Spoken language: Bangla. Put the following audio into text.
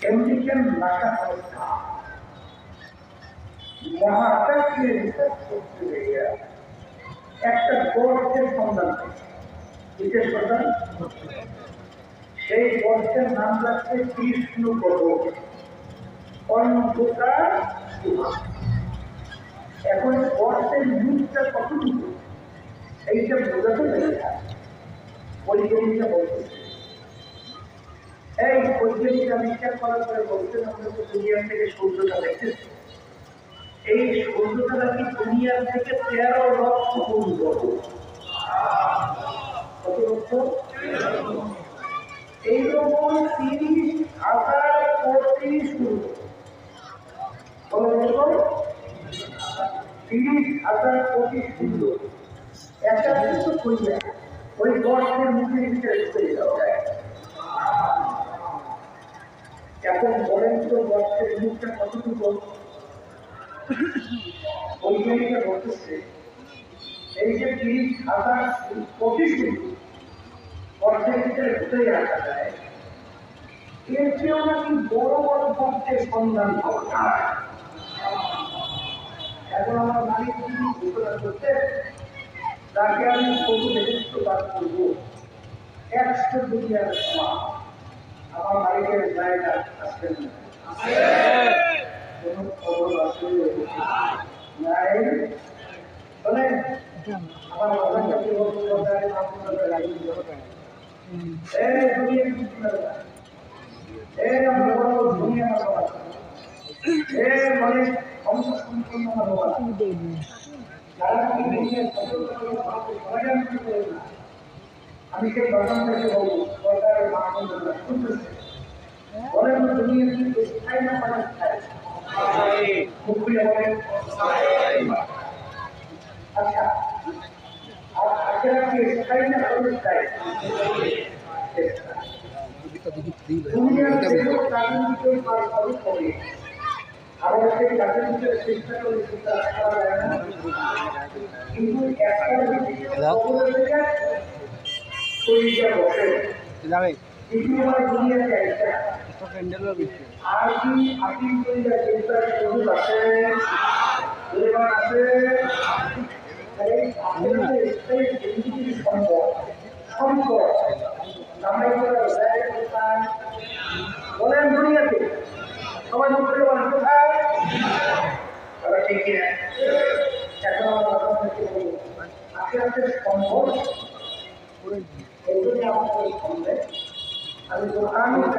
আমেরিকান নাসা সংস্থা মহাকাশে রিসার্চ করতে গিয়ে একটা গর্তের সন্ধান কিসের সন্ধান? সেই গর্তের নাম রাখছে কৃষ্ণ গর্ত, অন্ধকার গুহা। এখন গর্তের মুখটা কতটুকু এইটা বোঝাতে পেরে বৈজ্ঞানিকরা বলতেছে। এই বৈজ্ঞানিকরা বিচার করার পরে বলছেন আমরা তো দুনিয়ার থেকে সূর্যটা দেখতেছি, এই সূর্যটা নাকি দুনিয়ার থেকে 13 লক্ষ গুণ বড়। কত লক্ষ? এইরকম 30,000 কোটি সূর্য। কত লক্ষ? 30,000 কোটি সূর্য একটা কিন্তু কইয়া ওই গর্তের মুখে ভিতরে চলে যাওয়া যায়। এখন বলেন তো গর্তের মুখটা কতটুকু? বৈজ্ঞানিকরা বলতেছে এই যে 30,000 কোটি সূর্য গর্তের ভিতরে ঢুকে রাখা যায়, এর চেয়েও নাকি বড় বড় গর্তের সন্ধান পাওয়া যায়। এখন আমার মালিক যদি ঘোষণা করতে তাকে আমি কত নির্দিষ্ট কাজ করবো 100 দুনিয়ার সমান, আমার মালিকের জায়গা আসবেন না। কোনো খবর আছে নাই? বলে আমার বাবাকে আমি সেই বাগান থেকে বলবো সরকারের বলেন দুনিয়া কিন্তু স্থায়ী না পাওয়া স্থায়ী মুখে বলেন। আচ্ছা আর আখেরা কি স্থায়ী না পাওয়া স্থায়ী? দুনিয়ার যেগুলো কাজের ভিতরে করে আমরা সেই কাজের ভিতরে চেষ্টা করে সেটা করা যায় না, কিন্তু একটা বসে দুনিয়াতে আর কি আপনি আছে সম্পদ সম্পদ বলেন দুনিয়াতে সবাই মুখে বলেন কোথায়? ঠিক কিনা? এখন আমার আখেরাতের সম্পদ